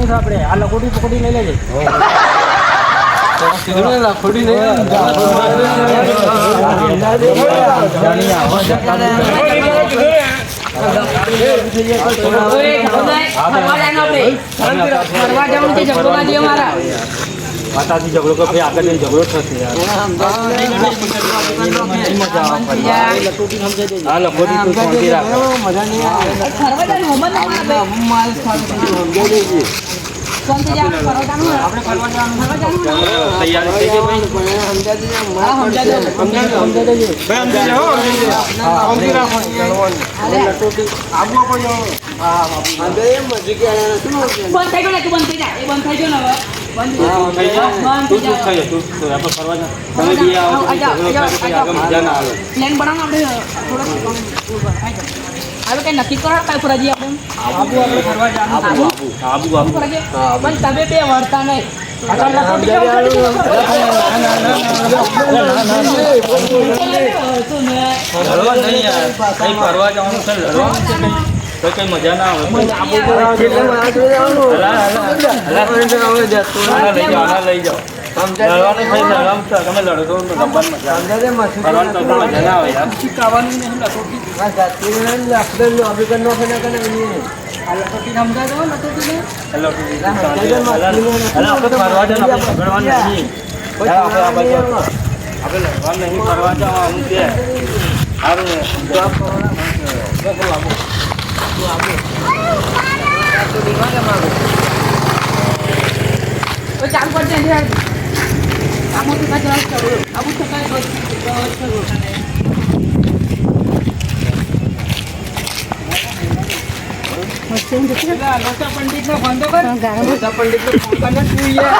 જવાનું છે આપણે. આ લખોટી પકડી લઈ લેજે. લખોટી માતાજી ઝઘડો કે ભાઈ આગળ ઝઘડો થશે યાર. આ લખોટી તું શાંતિ રાખ. મજા નહીં તૈયારી થઈ ગઈ હવે કઈ નક્કી કરો કઈ ફરજી આપણે આબુ આપણે ફરવા જવાનું. આબુ આબુ પણ તમે બે વળતા નહીં. ફરવા જવાનું છે. કઈ મજા ના આવે. લઈ જાઓ. તમે લડો તો મજા ના આવે યાર. ચાલુ કરજે આમાં તો કાચ રાખ કરો આબુ તો કાઈ પંડિત નો ફોન તો કર. પંડિત નો ફોન કર તું યાર.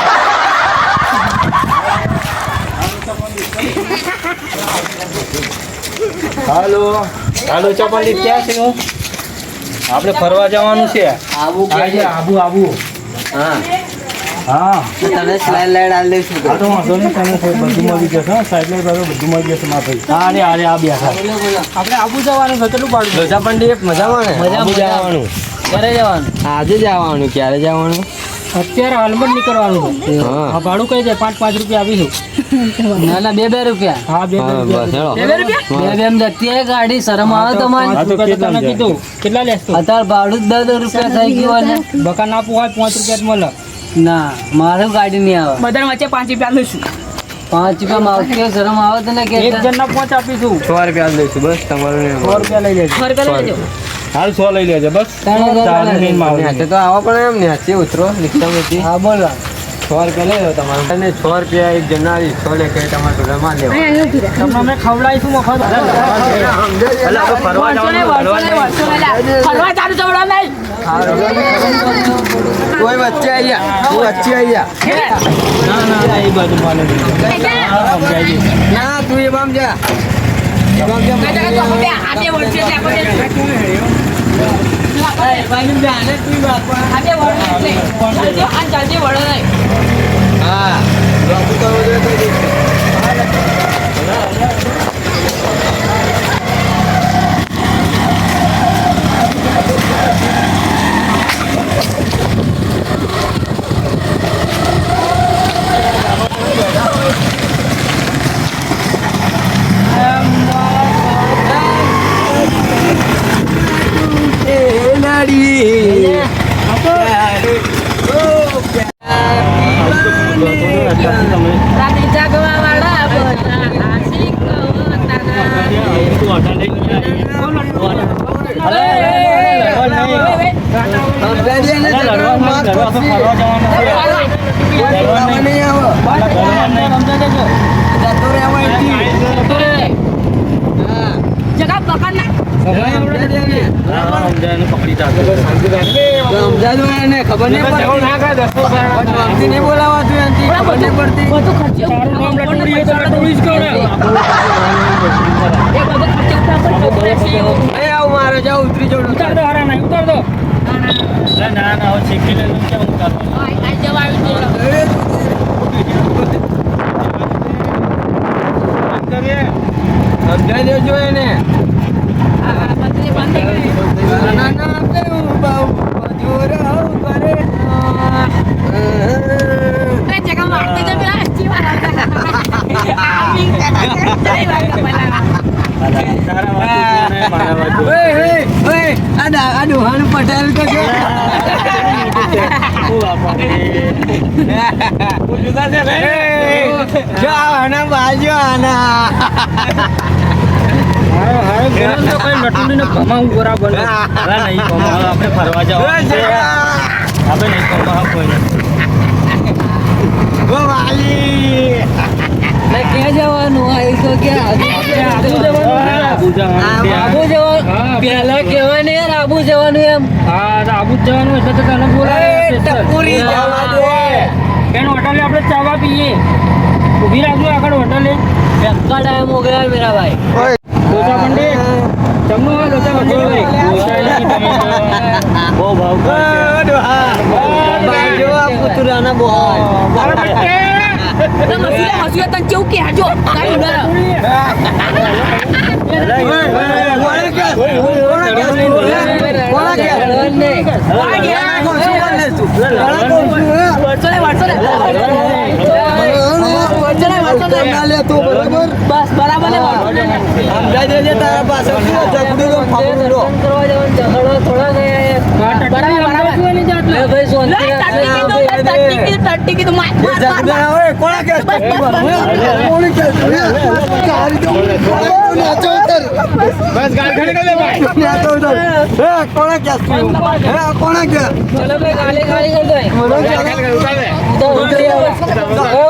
હાલો હાલો ચપંડિત ક્યાં છે? આપણે ફરવા જવાનું છે. આબુ આબુ આબુ. હા હા તને સ્લાઈડ લાઈડ આલ દઈશું. આ તો વાંધો નહીં. તને બધું મળી જશે. સાયકલ બધું મળી જશે મારા ભાઈ. હા અરે આ બે આપણે આબુ જવાનું છે. કેટલું પાડું? લોચા પંડિત મજામાં ને? આબુ જવાનું. ક્યારે જવાનું? આજે જવાનું. ક્યારે જવાનું? અત્યારે હાલમાં જ નીકળવાનું છે. હા ભાડું કઈ જાય 5 રૂપિયા આપીશું. ના ના 2 રૂપિયા. હા 2 રૂપિયા. 2 રૂપિયા બે જતી હોય ગાડી. શરમ આવે તો મને. તને કીધું કેટલા લેસ તું? અત્યારે ભાડું જ 10 રૂપિયા થઈ ગયું ને. બકા ના પોહાય 5 રૂપિયા જ મળે. ના મારું ગાડી નહીં આવે. બધા વચ્ચે 5 રૂપિયા લઈશું. 5 રૂપિયા માવતી શરમ આવે તો ને કે એક જણના 5 આપીશું. 6 રૂપિયા આલ દઈશું. બસ તમારું 100 રૂપિયા લઈ લેજો. 100 રૂપિયા લઈ લેજો. હાલ 100 લઈ લેજો બસ. ન્યાસે તો આવો પણ એમ ન્યાસે ઉતરો રિક્ષામાંથી. હા બોલ. 6 રૂપિયા લઈ લો તમારે. અને 6 રૂપિયા એક જણા 100 લે કે તમારે ટોટલ માં લેવા. તમને અમે ખવડાવીશું મફત. ફરવા જવાનું. ફરવા ચાલુ જવડા નહીં. કોઈ વચ્ચે આયા. તું વચ્ચે આયા. ના એ બધું મને ના તું એ બામ જા. હા રાની જાગવા વાળા બધા આશિક જગા પકડ ના ખબર નહીં પડતી બોલાવા ખબર નહીં પડતી. આવું મારે જાવ ઉતરી જાવ. ઉતાર દો હારા નહીં ઉતાર દો. ના ના શીખી લે કેમ ઉતારવાનું. સમજાઈ દેજો એને. ના ના આપણે બાજુ રહો કરે આ ડોહાનું પટેલ તો છે. જો આના બાજુ આના આપણે ફરવા જવાનું છે. આપણે નહીં કમાવા કોઈને. ક્યાં જવાનું આ તો ક્યાં આબુ જવાનું પેલા કેવાય ને યાર આબુ જવાનું એમ આબુ જવાનું એટલે તો તને ટપુરી જવા દે બેન હોટલે આપણે ચાવા પીએ. ઊભી રાખજો આગળ હોટલે. ધક્કા ટાઈમ હો ગયા મેરા ભાઈ. લોચા પંડિત જમનું હોય લોચા પંડિત બહુ ભાવ બાજુ આ પુતરાના બહુ મસુયા તને કેવું કે હાજો બસ બરાબર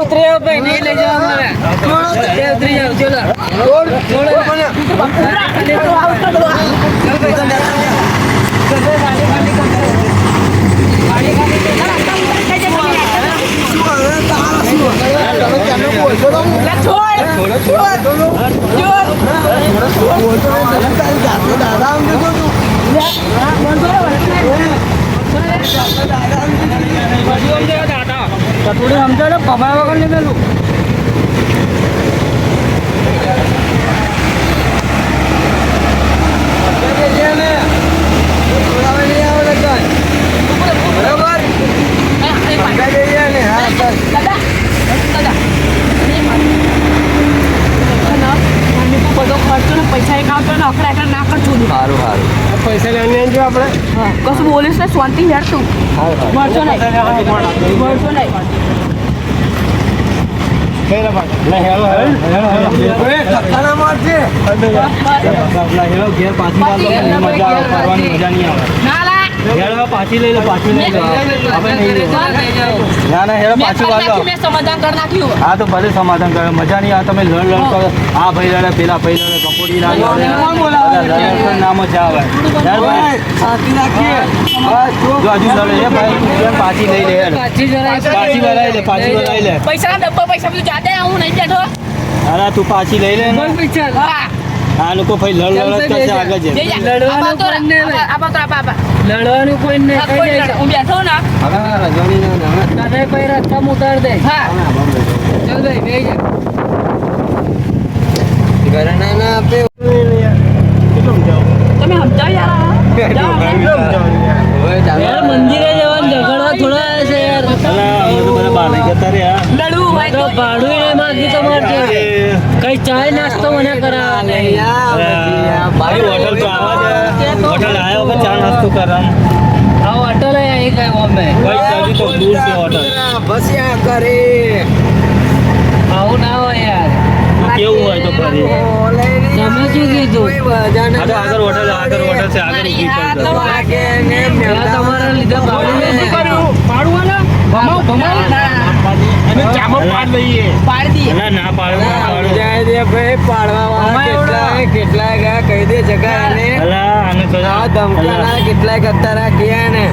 ઉતરી નહીં લઈ જવા ઉતરી થોડી સમજાડે પમાય વગર નહીં પેલું. પૈસા એક આવતો ને અકડા એકડા ના કરશું સારું સારું પૈસા લઈને જો આપણે કશું બોલીશ ને શાંતિ યાર તું મળશો નહીં મળશો નહીં પાછી લઈ લો પાછી લઈ લો. ના ના હેરો પાછી વાળો. મેં સમાધાન કરી નાખ્યું. હા તો ભલે સમાધાન કરો. મજા નહીં આવે. તમે લડ કરો. આ ભાઈ લડે પેલા ભાઈ લડે કપોડી ના નામ જ આવે. જો હજુ લડે એ ભાઈ તું કેમ પાછી લઈ લે. પાછી વરાઈ લે પાછી વરાઈ લે. પૈસા ડબ્બા પૈસા બધું જાતે હું નહીં બેઠો. અરે તું પાછી લઈ લે ને. હા આ લોકો ભાઈ લડ કરશે આગળ છે. લડવાનું કોઈ નહીં હું બેઠો ને તને પછી રસ્તા ઉતાર દે હા ચાલ ભાઈ બે તમે સમજાવ યાર મંદિરે જવાનું ઝઘડવા થોડા છે યાર લડવું હોય તો ભાડું નહીં માંગી તમારે કઈ ચાય નાસ્તો મને કરાવે હોટલ તો આવા દે. હોટલ આવ્યો કે ચા નાસ્તો કરામ. આ હોટલ અહીં કઈ અમે કઈ તો દૂર છે હોટલ. આવું ના હોય યાર કેવું હોય તો ફરી તમે શું કીધું આગળ હોટલ છે આગળ ઊભી કરજો. તમારા લીધે ભાડું નહીં કર્યું પાડી દઈએ ના ના પાડો કેટલાય ગયા કહી દે જગા અને આને તો ધમકાના કેટલાય કરતા રાખ્યા ને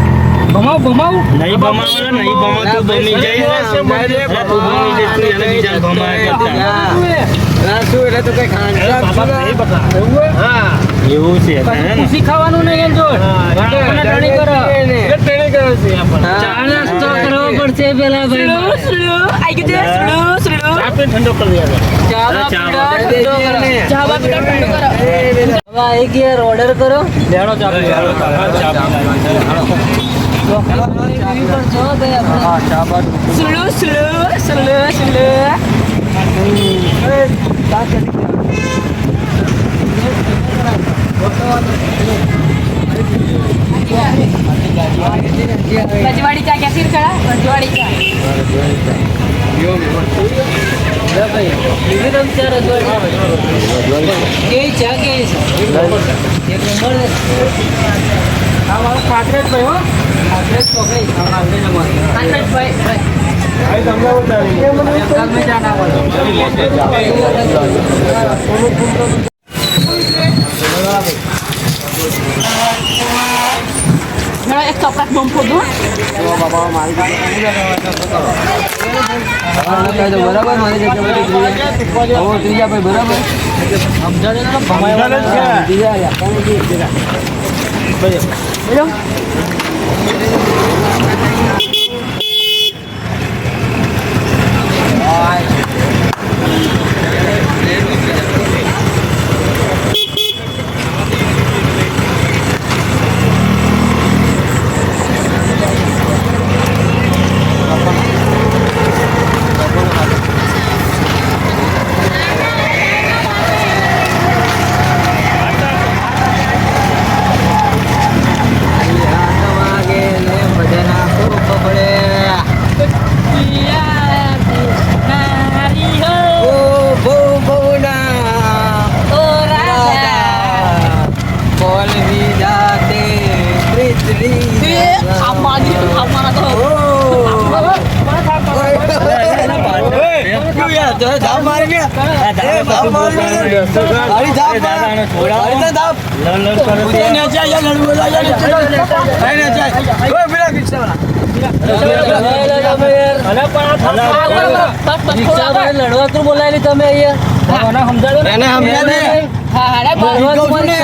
નહીં ભમાવવાનું નહીં ભમાતું ભમી જાય. તું ભમી જાય તું એને બીજા ભમાયા કરતા. શું એટલે તો કઈ એવું છે ખુશી ખાવાનું નહીં જો ટ્રેનિંગ કરો ચા નાસ્તો કરવો પડશે પેલા ભાઈ ઠંડો કરી ઓર્ડર કરો લેણો ચા રજવાડી ચા કેસી કરા રજવાડી ચા કેવી ચા કેવી છે એક નંબર આ મારો કાકરેજ ભાઈ હો કાકરેજ પકડી કાકરેજ ભાઈ કાલ મેં જાના બોલો મેરા એક ચોકલેટ બોમ્બ ફોડું બાબા મારી બરાબર મારી જગ્યા ઓ ત્રીજા ભાઈ બરાબર લડવા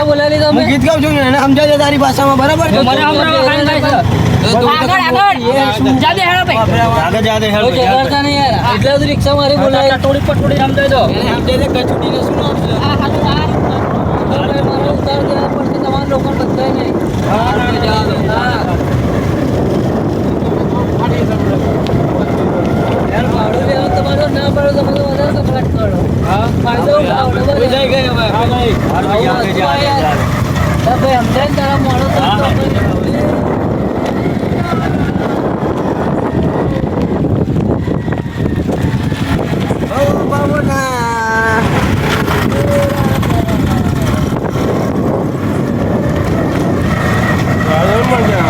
બોલાયેલી તમે ગીત ગાઉં છું એને સમજાવજો તારી ભાષામાં બરાબર એટલે રિક્ષા મારી બોલાય ટોળી પટોળી સમજાય દો કચોટીને શું ઉતાર દેવા પડશે તમારા લોકો બધા નહીં તમારો ના પડો તમે વધારે કપડાટ કરો ફાયદો જાય ગયો ભાઈ સમજાય તારા મોડો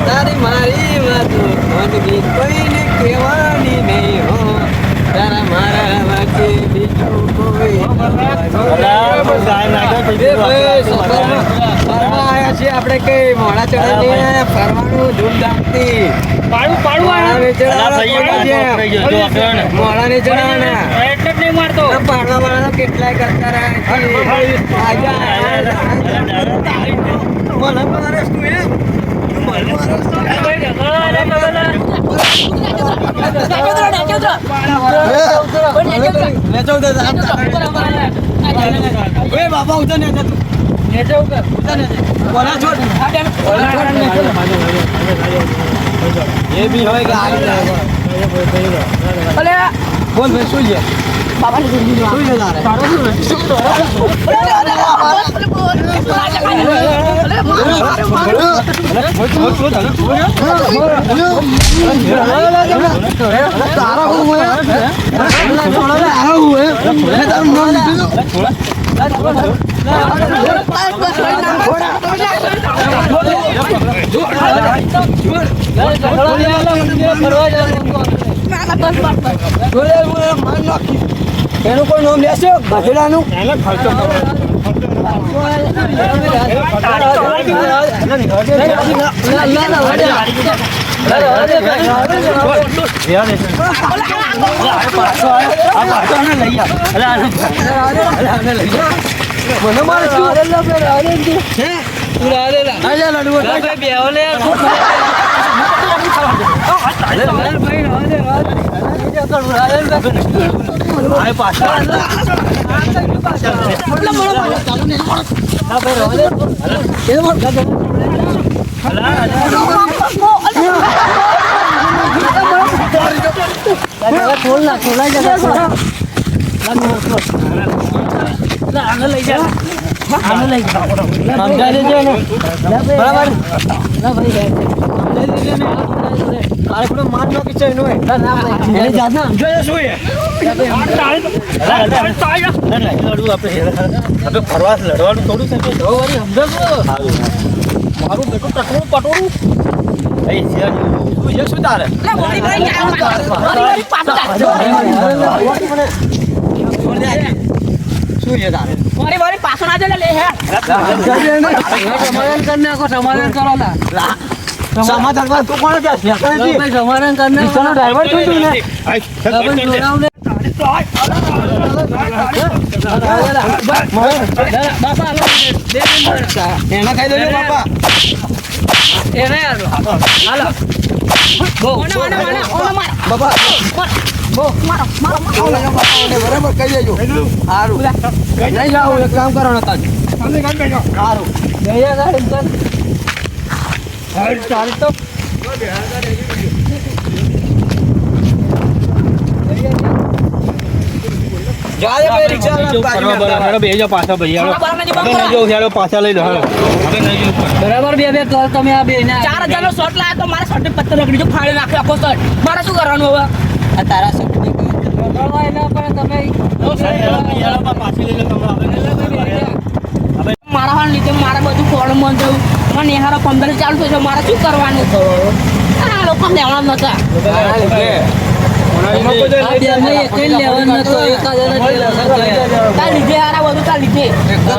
તારી મારી વાતો કોઈને કહેવાની નહીં હો તારા મારા વાંચે બીજું કોઈ આવ્યા છીએ આપણે કઈ મોડા ચડાવીને ફરવાનું ધૂમધામથી મોડા ને ચડાવવાના પાડવા વાળા કેટલાય કરતા બાબા ઉતર ને ये भी होएगा बोल भाई सुन ले बाबा ने सुन ले तारा हुआ એનું કોઈ નામ લેશો ગધેડાનું મને મારે લઈ જા આનો લઈ જાઓ. સમજાઈ દેજો ને. બરાબર સમજાઈ દેજો ને. તારે પેલો માર નો કિચન નો હોય. એની જાતના જોઈએ શું એ? આપણે ફરવા લડવાનું થોડું છે કે? મારું બેટું ટકરું પટોરું શું તારે શું છે તારે સમાધાન કરી નાખો. સમાધાન કરો ના. સમાધાન માં તું કોણ ક્યાં છે? ભાઈ સમાધાન કરી નાખો. ડ્રાઈવર છું તું ને. આપણે જોડાવ ને. એના ખાઈ દેજો બાપા. એને હાલો. હાલો. ગો. બાપા બરાબર કહી દેજો. સારું નહીં જાઓ એક કામ કરો ને તાજ. સારું જઈએ ગાડી ચાલ. ચાલ તો જા દે ભાઈ રિક્ષા પાછા ભાઈ પાછા લઈ લો બરાબર બે બે કર તમે આ બે ને 4000 નો શોટ લાયા તો મારા શર્ટ પત્તર રગડી જો ફાડી નાખ્યો આખો શર્ટ મારે શું કરવાનું હવે આ તારા સપને બગાડવાય ના પડે તમે. મારા હાલ લીધે મારે બધું ફોન મન થયું મને નિહારો 15 ચાલુ થયો મારે શું કરવાનું આ લોકો લેવાના નતા આ બે માં એક જ લેવાનું નતો. એક જ તાર લીધે હારા બધું તાર લીધે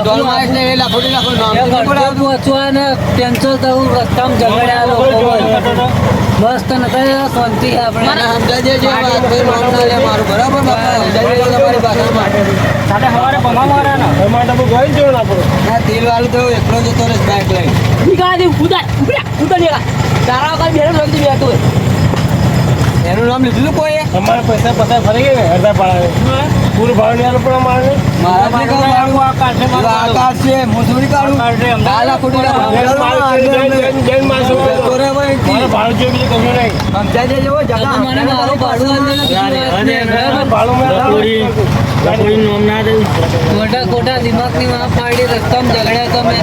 ડોલ મારે ને એલા થોડી નાખો નામ પહોંચવા ને કેન્સલ થયું રસ્તામાં ઝઘડ્યા લોકો બસ તો નકર શાંતિ આપણે મને સમજાઈ દેજો વાત ભાઈ મામલા લે મારું બરાબર બાપા સમજાઈ દેજો તમારી ભાષામાં સાથે સવારે ભમાવાના ના એમાં તો ગઈ જો ના પડો ના તેલ વાળું તો એકલો જતો રહે બાઇક લઈને નીકળા દે ઉડા નીકળા તારા વગર બેરો રમતી બેઠો એનું નામ લીધું કોઈ તમારે પૈસા ફરી ગઈ ને અડધા પાડે પૂરું ભાવ નહીં આલો પણ અમારે મારા ભાઈ કહું આકાશ છે મોસુરી કાઢું આલા ખોટી ભાડું જો બીજું કશું નહીં સમજાઈ દેજો જગા મને મારું ભાડું ખોટા દિમાગની માં પાડી રસ્તામાં ઝઘડ્યા તમે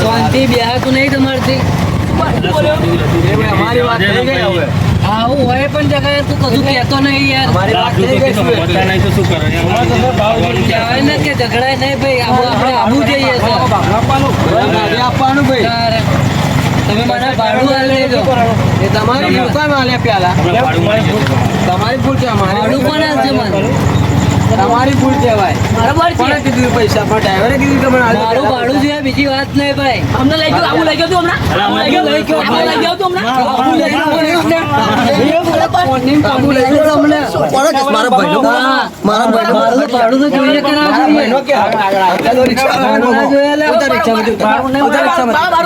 શાંતિ બેહાતું નહીં તમારથી. અમારી વાત થઈ ગઈ હવે આવું હોય પણ જગ્યાએ તું કશું કહેતો નહીં યાર. અમારી વાત થઈ ગઈ શું નહીં તો શું કરે કહેવાય ને કે ઝઘડાય નહીં ભાઈ આપણે આવું જોઈએ છે. આપવાનું ભાઈ તારે તમે મને ભાડું આલી દેજો. એ તમારી દુકાન આલે પેલા તમારી ભૂલ છે ભાડું કોણ આપશે મને? તમારી ભૂલ કહેવાય બરાબર છે કોણે કીધું પૈસા પણ ડ્રાઈવરે કીધું કે મને મારું ભાડું છે બીજી વાત નહીં ભાઈ. અમને લઈ ગયો આવું લઈ ગયો તું હમણાં આવું લઈ ગયો તું હમણાં આવું લઈ ગયો મારા ભાઈનો મારા મારું ભાડું તો જોઈએ કે ના જોઈએ?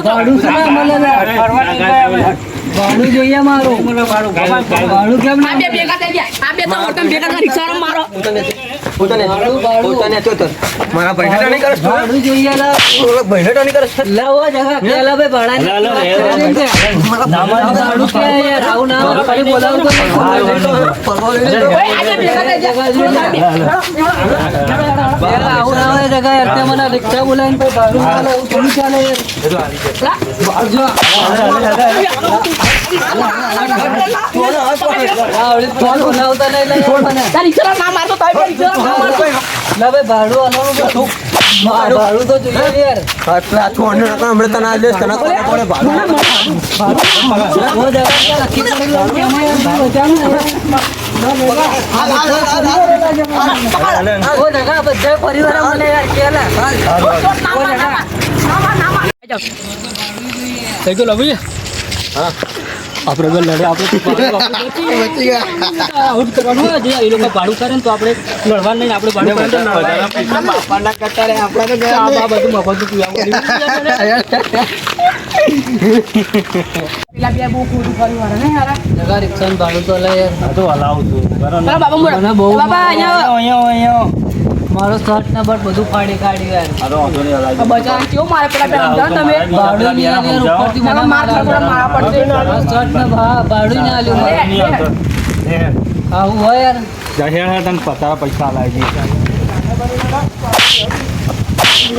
ભાડું શું કામ મળે લે? ભાડું જોઈએ મારું. ભાડું કેમ ના આ બે ભેગા થઈ ગયા આ બે તો ઓટમ ભેગા થઈ રિક્ષામાં મારો મારા ભાઈને નહીં કરે ભાડું જોઈએ લા. ભાઈને નહીં કરે લાવો જગા પેલા ભાઈ ભાડાની ભાડું કે યાર આવું ના હોય. ફરી બોલાવું તો નહીં. ઓય આ બે ભેગા થઈ ગયા પેલા આવું ના હોય જગા યાર તે મને રિક્ષા બોલાવીને પછી ભાડું ચાલે એવું થોડું ચાલે યાર. ફોન બોલાવતા નહીં લે યાર મને. તાર રિક્ષા ના મારતો તાર રિક્ષા ના મારતો લા ભાઈ ભાડું આલવાનું બધું. ભાડું તો જોઈએ યાર. હમણાં તને આદેશ તને કોને ભાડું ઓ જગા ક્યાં લખી પડેલું કે અમે યાર બચાવું ને. ઓ જગા બધા પરિવાર મને યાર કેલા. થઈ ગયો લવી આપણે જો લડે આપણે આવું જ કરવાનું હોય. જે એ લોકો ભાડું કરે ને તો આપણે લડવાનું નહીં. આપણે ભાડું કરે તો બાપાના કરતા રે આપણા તો ગયા આ બધું મફત પીવા પેલા બે બહુ ખોટું ફરી વાળા નહીં હારા જગા રિક્ષાનું ભાડું તો લે યાર. તો હલાવું છું બરાબર ચાલો બાબા મોડો મને બહુ બાબા અહીંયા મારો શર્ટ ને બટ બધું ફાડી કાઢ્યું યાર. આ તો વાંધો નહીં હલાવી બચારા કેવું મારે પેલા બે સમજાવો તમે ભાડું નહીં આલ્યું યાર. ઉપરથી મને માર મારા મારા પડશે શર્ટ ને ભાડું નહીં આલ્યું મને. આવું હોય યાર. જાહેર તને પચાસ પૈસા લાવી આ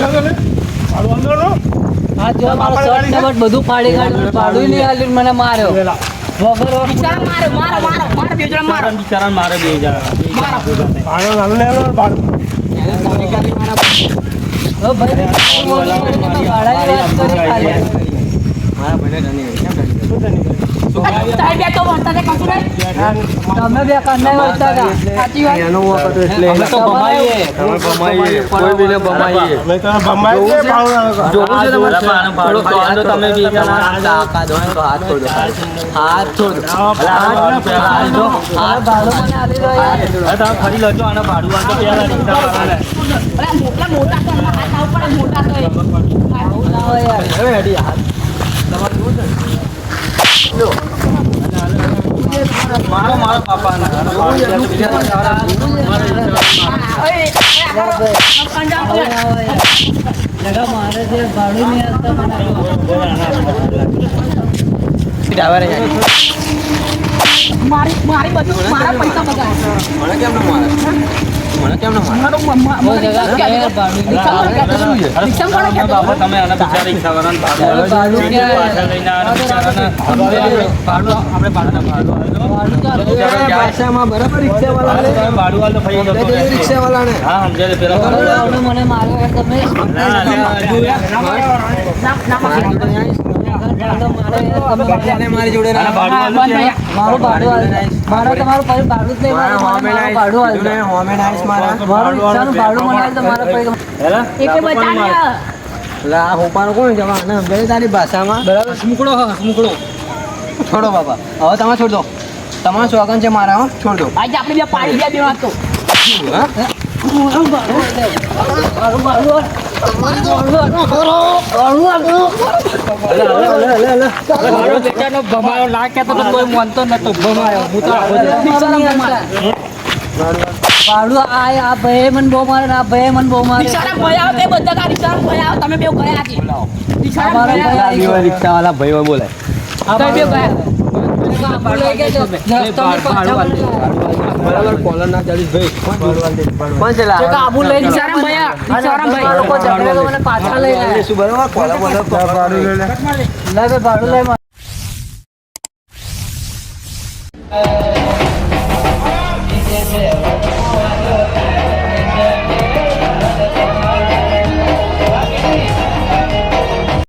જો મારો શર્ટ ને બટ બધું ફાડી કાઢ્યું ભાડું નહીં આલ્યું મને માર્યો વગર બિચારા મારો બે જણા મારો બિચારાને મારે બે જણા ઓ ભાઈ ભાડાની વાત કરી ખાલી તારી બે તો ભણતા તે કશું નહીં તમે બે કન્યા વળતા હતા સાચી વાત એનો હું હતો એટલે અમે તો ભમાઈએ. અમે ભમાઈએ કોઈ બીને ભમાઈએ જોવું છે તમારે ભાડું તો તમે બે જણા હાથ છોડો હાથ છોડો આ ભાડું મને આલી દો યાર તમે ફરી લેજો આને ભાડું આ તો પેલા રિક્ષાવાળાને. અરે મોટા તો એમના હાથ આવું પડે મોટા તો આવું ના હોય યાર મારો મારો પાપાને આવું ના હોય યાર જગા મારે છે ભાડું નહીં આલતા મને મારી બધું મારા પૈસા બગાડે મને કેમ ન મારે મને કેમ ન મારે બહુ જગા કે યાર ભાડું નહીં આલતા. રિક્ષા કોણે કહેતો? બાપા તમે આના બિચારા રિક્ષાવાળાને ભાડું ભાડું ક્યાં? પાછળ લઈને આના બિચારાને ભાડું આપણે ભાડાના ભાડું આલો. ભાડું તો આલવું જોઈએ. ભાષામાં બરાબર રિક્ષા તમે ભાડું આલો ફરી જતો રિક્ષા વાળાને હા સમજે પેલા ભાડું મને માર્યો યાર તમે ના મારી જોડે આના ભાડું આલો છે. મારું ભાડું આલ મારો તમારું ભાડું જ નહીં મારું ભાડું આલ દો. હોમેન આઈસ મારા મારું રિક્ષાનું ભાડું મને આલ દો મારા પૈસા હેલા? એકે બચાવ્યા લા હોપાનું કોણ જવા ને બે તારી ભાષામાં બરાબર સ્મુકડો હા સ્મુકડો છોડો બાપા હવે તમે છોડ દો તમારો સ્વાગન છે મારા હો છોડ દો આજે આપણે બે પાડી ગયા બે વાત તો મારું ભાડું ભાડો બેટાનો ભમાયો ના કહેતો તો કોઈ માનતો નતો ભમાયો હું તો ભાડું આ ભાઈ મને બહુ મારે આ ભાઈ મને બહુ મારે રિક્ષાના ભય આવે તે બધા કા રિક્ષાના ભય આવે તમે બે ગયા છે રિક્ષાના અમારો ભય ભાઈ આવે. આવી ગયો. રિક્ષા વાળા ભાઈઓ બોલે તમે બે ગયા ભાડું લઈ ગયા છો. તમે પાછા વળો. બરાબર કોલર ના ચાલીસ ભાઈ કોણ છે જો કે આબુ લઈ રિક્ષાના ભય આવે. રિક્ષાવાળા ભય. લોકો ઝઘડે તો મને પાછા લઈ ગયા. શું બરાબર કોલર બોલે ભાડું લઈ લે લે બે ભાડું લઈ